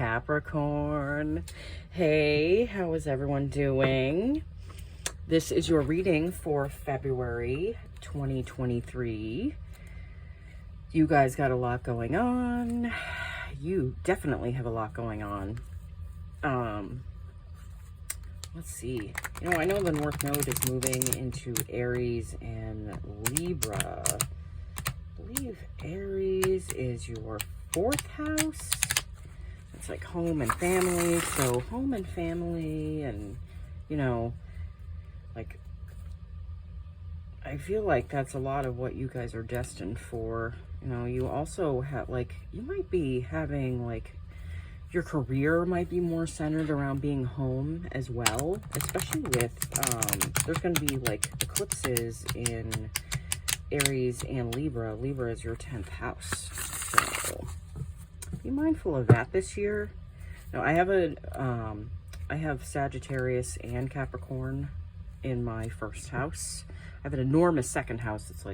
Capricorn. Hey, how is everyone doing? This is your reading for February 2023. You guys got a lot going on. You definitely have a lot going on. Let's see. I know the North Node is moving into Aries and Libra. I believe Aries is your 4th house. It's like home and family. So home and family and, like, I feel like that's a lot of what you guys are destined for. You also have, like, you might be having, like, your career might be more centered around being home as well, especially with, there's going to be, like, eclipses in Aries and Libra. Libra is your 10th house. So be mindful of that this year. Now, I have Sagittarius and Capricorn in my 1st house. I have an enormous 2nd house. It's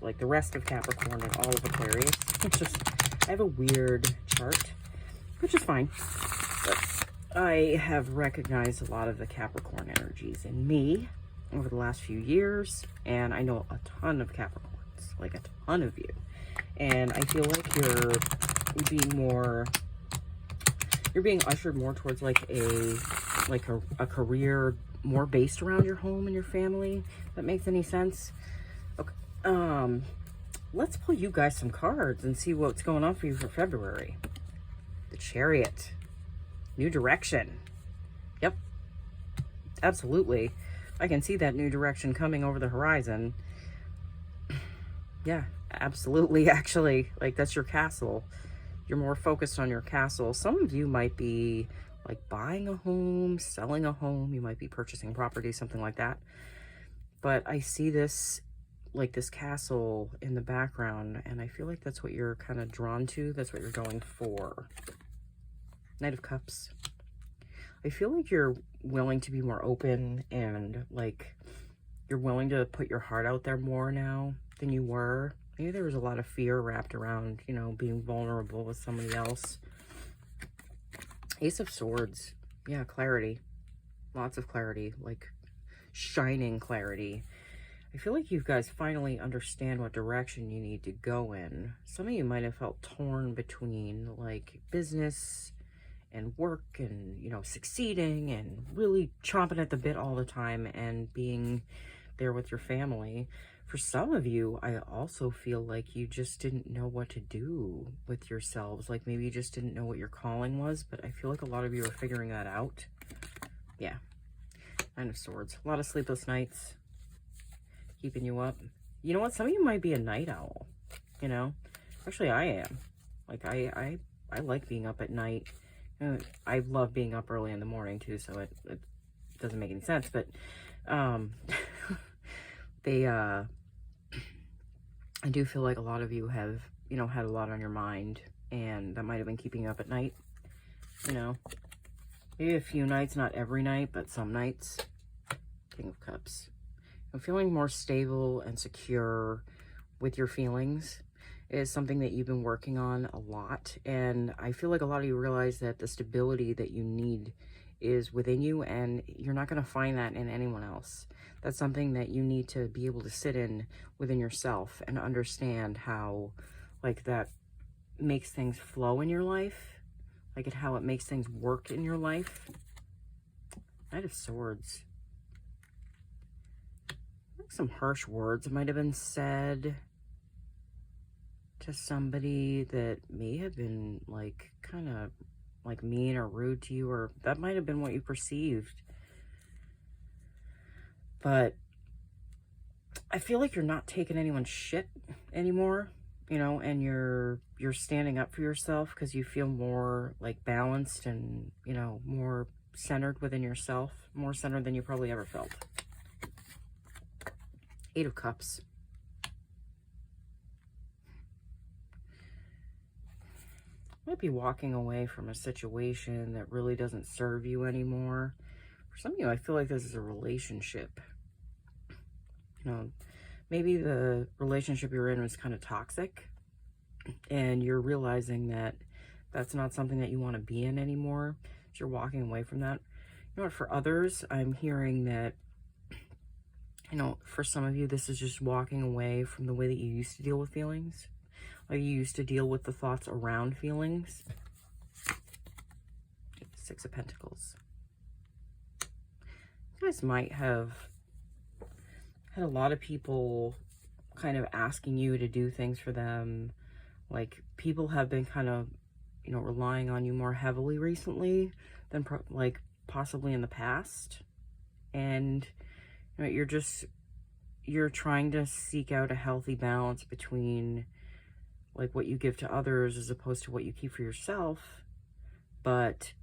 like the rest of Capricorn and all of Aquarius. I have a weird chart, which is fine. But I have recognized a lot of the Capricorn energies in me over the last few years, and I know a ton of Capricorns, like a ton of you. And I feel like you're being ushered more towards like a career more based around your home and your family. If that makes any sense. Okay. Let's pull you guys some cards and see what's going on for you for February. The Chariot. New direction. Yep. Absolutely. I can see that new direction coming over the horizon. Yeah, absolutely. Actually, like, that's your castle. You're more focused on your castle. Some of you might be like buying a home, selling a home. You might be purchasing property, something like that. But I see this, like, this castle in the background, and I feel like that's what you're kind of drawn to. That's what you're going for. Knight of Cups. I feel like you're willing to be more open, and like you're willing to put your heart out there more now than you were. Maybe there was a lot of fear wrapped around, being vulnerable with somebody else. Ace of Swords. Yeah, clarity. Lots of clarity, like shining clarity. I feel like you guys finally understand what direction you need to go in. Some of you might have felt torn between like business and work and, succeeding and really chomping at the bit all the time and being there with your family. For some of you, I also feel like you just didn't know what to do with yourselves. Like, maybe you just didn't know what your calling was, but I feel like a lot of you are figuring that out. Yeah. Nine of Swords. A lot of sleepless nights. Keeping you up. You know what? Some of you might be a night owl. Actually, I am. Like, I like being up at night. I love being up early in the morning, too, so it doesn't make any sense. But, I do feel like a lot of you have, had a lot on your mind, and that might have been keeping you up at night. Maybe a few nights, not every night, but some nights. King of Cups. I'm feeling more stable and secure with your feelings is something that you've been working on a lot. And I feel like a lot of you realize that the stability that you need is within you, and you're not going to find that in anyone else. That's something that you need to be able to sit in within yourself and understand how, like, that makes things flow in your life, like how it makes things work in your life. Knight of Swords. Like some harsh words might have been said to somebody that may have been like kind of like mean or rude to you, or that might have been what you perceived. But I feel like you're not taking anyone's shit anymore, and you're standing up for yourself because you feel more like balanced and, more centered within yourself, more centered than you probably ever felt. Eight of Cups. Might be walking away from a situation that really doesn't serve you anymore. For some of you, I feel like this is a relationship. Maybe the relationship you're in was kind of toxic, and you're realizing that That's not something that you want to be in anymore. So you're walking away from that. You know what, for others, I'm hearing that, you know, for some of you, this is just walking away from the way that you used to deal with feelings. Like you used to deal with the thoughts around feelings. Six of Pentacles. You guys might have had a lot of people kind of asking you to do things for them. Like people have been kind of, you know, relying on you more heavily recently than like possibly in the past. And you know, you're trying to seek out a healthy balance between like what you give to others as opposed to what you keep for yourself. But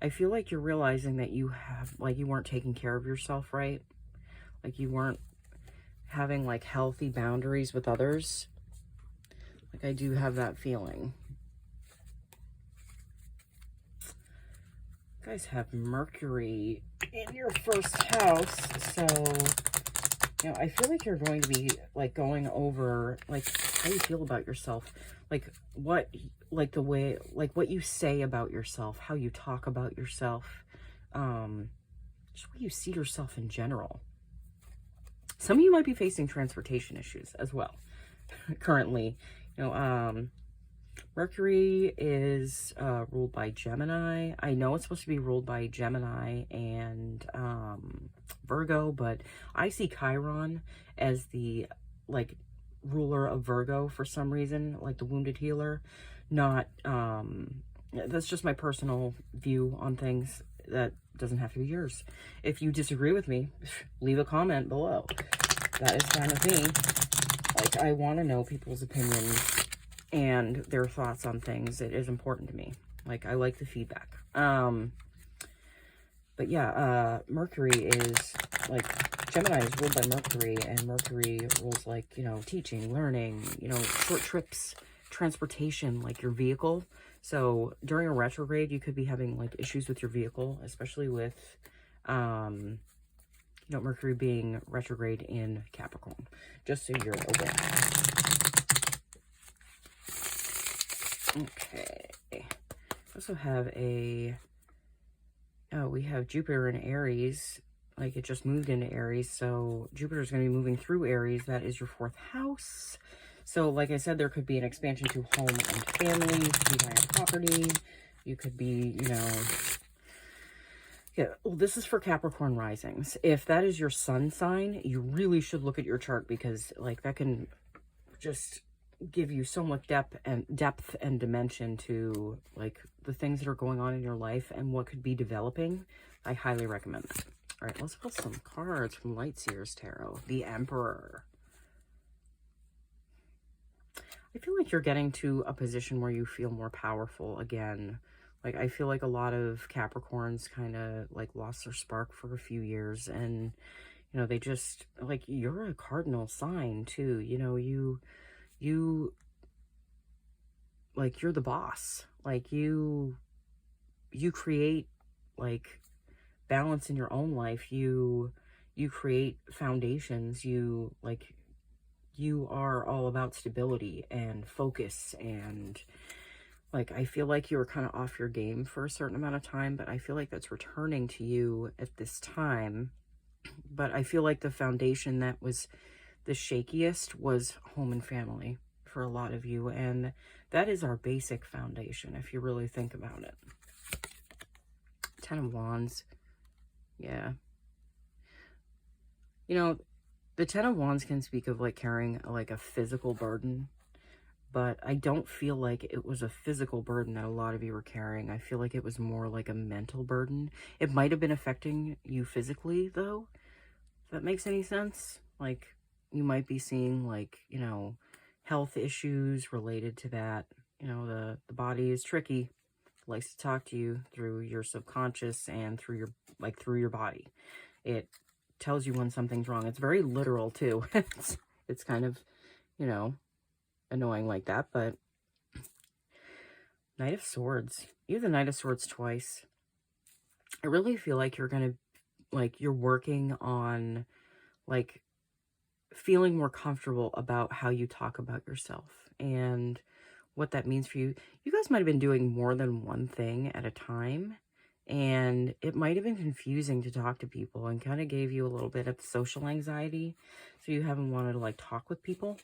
I feel like you're realizing that you weren't taking care of yourself, right? Like you weren't having like healthy boundaries with others. Like I do have that feeling. You guys have Mercury in your first house, so you know, I feel like you're going to be like going over like how you feel about yourself, like what you say about yourself, how you talk about yourself, just what you see yourself in general. Some of you might be facing transportation issues as well currently. You know, Mercury is ruled by Gemini. I know it's supposed to be ruled by Gemini and Virgo, but I see Chiron as the like ruler of Virgo for some reason, like the wounded healer. Not that's just my personal view on things. That doesn't have to be yours. If you disagree with me, leave a comment below. That is fine with me. Like, I want to know people's opinions and their thoughts on things. It is important to me. Like, I like the feedback. But yeah, Mercury is, like, Gemini is ruled by Mercury, and Mercury rules, like, you know, teaching, learning, you know, short trips, transportation, like your vehicle. So during a retrograde, you could be having, like, issues with your vehicle, especially with, you know, Mercury being retrograde in Capricorn, just so you're aware. Okay. I also have we have Jupiter in Aries. Like, it just moved into Aries, so Jupiter's going to be moving through Aries. That is your 4th house. So, like I said, there could be an expansion to home and family. You could be buying a property. You could be, you know... Yeah, well, this is for Capricorn risings. If that is your sun sign, you really should look at your chart, because, like, that can just give you so much depth and dimension to, like, the things that are going on in your life and what could be developing. I highly recommend that. All right, let's pull some cards from Lightseer's Tarot. The Emperor. I feel like you're getting to a position where you feel more powerful again. Like, I feel like a lot of Capricorns kind of, like, lost their spark for a few years. And, you know, they just, like, you're a cardinal sign, too. You know, like, you're the boss. Like, you create, like, balance in your own life. You create foundations. You are all about stability and focus, and like, I feel like you were kind of off your game for a certain amount of time, but I feel like that's returning to you at this time. But I feel like the foundation that was the shakiest was home and family for a lot of you, and that is our basic foundation if you really think about it. 10 of Wands. Yeah. You know, the 10 of Wands can speak of, like, carrying, like, a physical burden, but I don't feel like it was a physical burden that a lot of you were carrying. I feel like it was more like a mental burden. It might have been affecting you physically, though, if that makes any sense. Like, you might be seeing, like, you know, health issues related to that. You know, the body is tricky. It likes to talk to you through your subconscious and through your body. It tells you when something's wrong. It's very literal, too. It's kind of, you know, annoying like that, but Knight of Swords. You have the Knight of Swords twice. I really feel like you're gonna, like, you're working on, like, feeling more comfortable about how you talk about yourself and what that means for you. You guys might have been doing more than one thing at a time, and it might have been confusing to talk to people and kind of gave you a little bit of social anxiety, so you haven't wanted to like talk with people.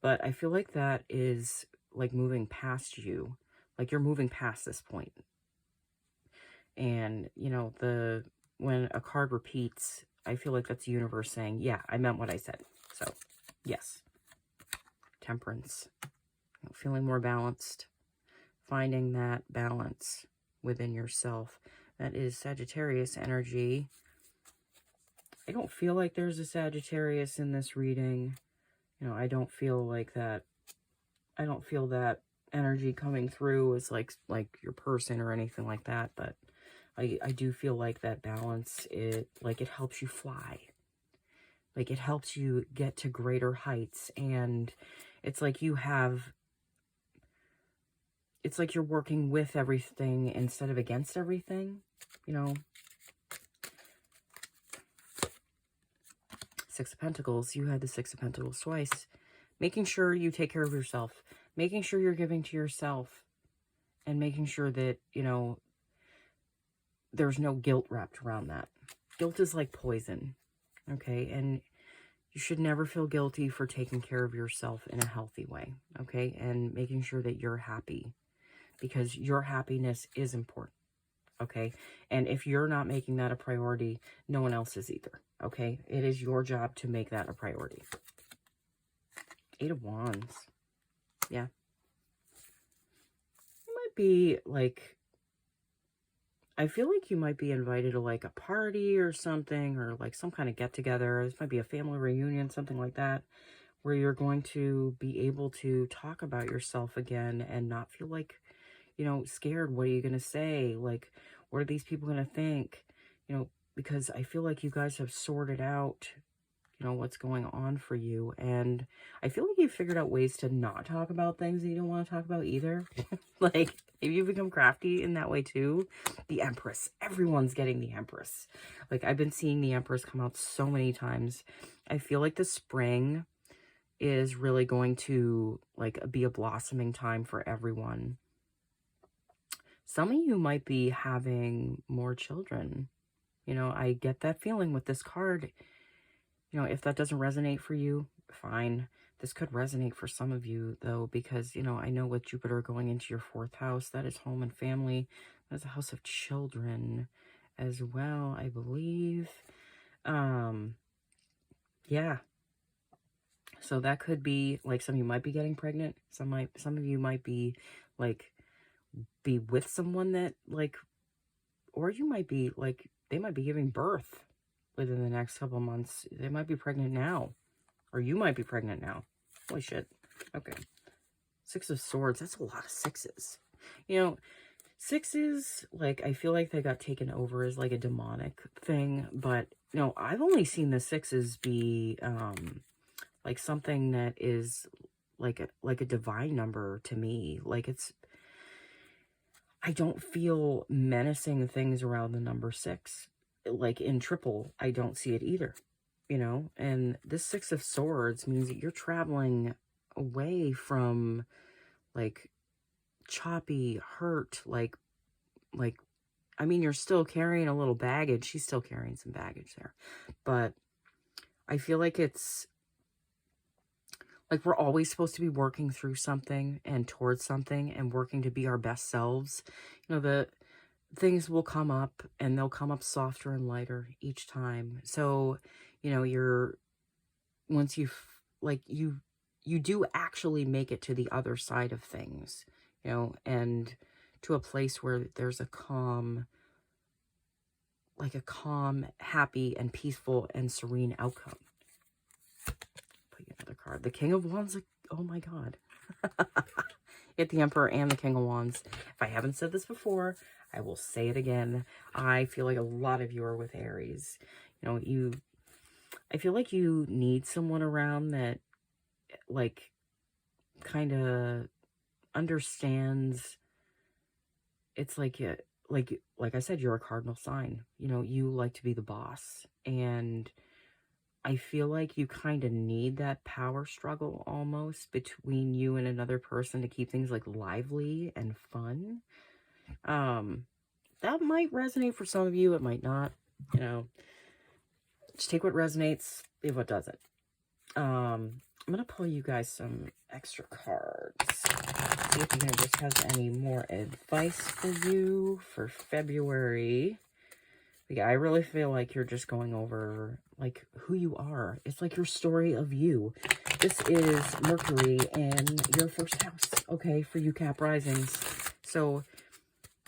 But I feel like that is like moving past you, like you're moving past this point. And you know, when a card repeats, I feel like that's the universe saying, yeah, I meant what I said. So yes. Temperance, feeling more balanced, finding that balance within yourself. That is Sagittarius energy. I don't feel like there's a Sagittarius in this reading. You know, I don't feel like that. I don't feel that energy coming through as like your person or anything like that. But I do feel like that balance, it helps you fly. Like it helps you get to greater heights. And it's like it's like you're working with everything instead of against everything, you know. Six of Pentacles, you had the Six of Pentacles twice. Making sure you take care of yourself, making sure you're giving to yourself, and making sure that, you know, there's no guilt wrapped around that. Guilt is like poison, okay? And you should never feel guilty for taking care of yourself in a healthy way, okay? And making sure that you're happy, because your happiness is important, okay? And if you're not making that a priority, no one else is either, okay? It is your job to make that a priority. Eight of Wands. Yeah. You might be like, I feel like you might be invited to like a party or something, or like some kind of get together. This might be a family reunion, something like that, where you're going to be able to talk about yourself again and not feel like, you know, scared. What are you going to say? Like, what are these people going to think? You know, because I feel like you guys have sorted out, you know, what's going on for you. And I feel like you figured out ways to not talk about things that you don't want to talk about either. Like, if you become crafty in that way too. The Empress. Everyone's getting the Empress. Like, I've been seeing the Empress come out so many times. I feel like the spring is really going to, like, be a blossoming time for everyone. Some of you might be having more children. You know, I get that feeling with this card. You know, if that doesn't resonate for you, fine. This could resonate for some of you, though, because, you know, I know with Jupiter going into your 4th house, that is home and family. That is a house of children as well, I believe. Yeah. So that could be, like, some of you might be getting pregnant. Some of you might be, like, be with someone that, like, or you might be, like, they might be giving birth within the next couple months. They might be pregnant now. Or you might be pregnant now. Holy shit. Okay. Six of Swords. That's a lot of sixes. You know, sixes, like, I feel like they got taken over as, like, a demonic thing. But, you know, I've only seen the sixes be, like, something that is, like a divine number to me. Like, it's, I don't feel menacing things around the number 6. Like, in triple, I don't see it either. You know, and this Six of Swords means that you're traveling away from, like, choppy, hurt, like, I mean, you're still carrying a little baggage. She's still carrying some baggage there. But I feel like it's, like, we're always supposed to be working through something and towards something and working to be our best selves. You know, the things will come up and they'll come up softer and lighter each time. So, you know, once you do actually make it to the other side of things, you know, and to a place where there's a calm, happy and peaceful and serene outcome. Put you another card. The King of Wands. Oh my God. Get the Emperor and the King of Wands. If I haven't said this before, I will say it again. I feel like a lot of you are with Aries. You know, I feel like you need someone around that, like, kind of understands. It's like, like I said, you're a cardinal sign. You know, you like to be the boss. And I feel like you kind of need that power struggle almost between you and another person to keep things like lively and fun. That might resonate for some of you. It might not. You know, just take what resonates, leave what doesn't. I'm going to pull you guys some extra cards. See if the universe has any more advice for you for February. But yeah, I really feel like you're just going over, like, who you are. It's like your story of you. This is Mercury in your first house, okay, for you Cap risings. So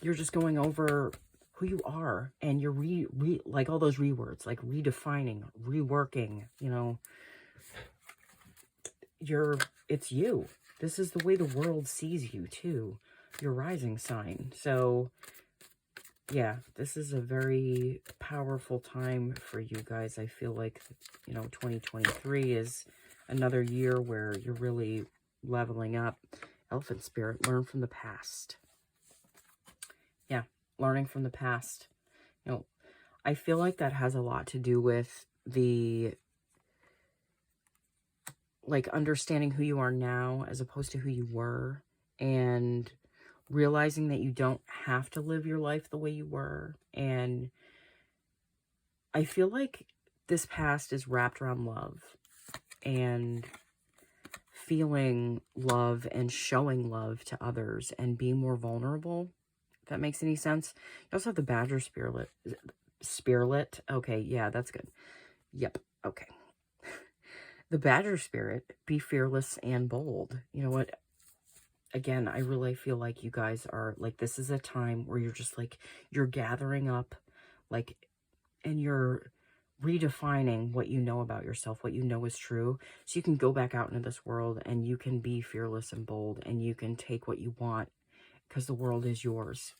you're just going over who you are, and you're like all those rewords, like redefining, reworking, you know. It's you. This is the way the world sees you too, your rising sign. So yeah, this is a very powerful time for you guys. I feel like, you know, 2023 is another year where you're really leveling up. Elephant spirit, learn from the past. Yeah, learning from the past. You know, I feel like that has a lot to do with the, like, understanding who you are now as opposed to who you were, and realizing that you don't have to live your life the way you were. And I feel like this past is wrapped around love and feeling love and showing love to others and being more vulnerable, if that makes any sense. You also have the Badger Spirit. Spirit. Okay, yeah, that's good. Yep, okay. The Badger Spirit, be fearless and bold. You know what? Again, I really feel like you guys are, like, this is a time where you're just, like, you're gathering up, like, and you're redefining what you know about yourself, what you know is true, so you can go back out into this world and you can be fearless and bold, and you can take what you want, because the world is yours.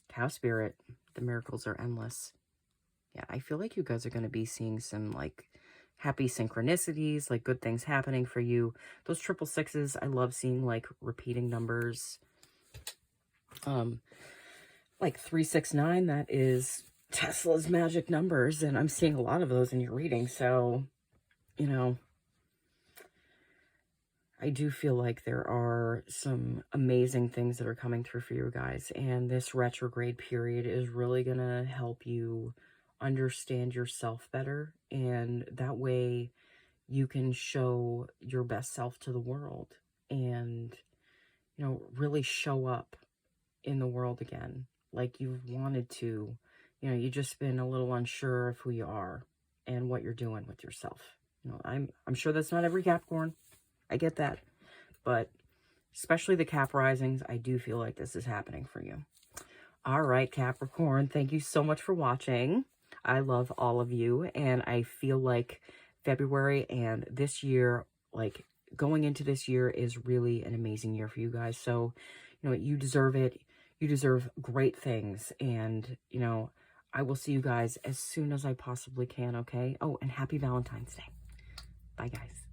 Cow Spirit, the miracles are endless. Yeah, I feel like you guys are going to be seeing some, like, happy synchronicities, like good things happening for you. Those 666s, I love seeing, like, repeating numbers. Like 369, that is Tesla's magic numbers, and I'm seeing a lot of those in your reading. So, you know, I do feel like there are some amazing things that are coming through for you guys, and this retrograde period is really going to help you understand yourself better, and that way you can show your best self to the world and, you know, really show up in the world again like you've wanted to. You know, you've just been a little unsure of who you are and what you're doing with yourself. You know, I'm sure that's not every Capricorn. I get that. But especially the Cap risings, I do feel like this is happening for you. All right, Capricorn, thank you so much for watching. I love all of you, and I feel like February and this year, like going into this year, is really an amazing year for you guys. So, you know, you deserve it. You deserve great things. And, you know, I will see you guys as soon as I possibly can, okay? Oh, and happy Valentine's Day. Bye, guys.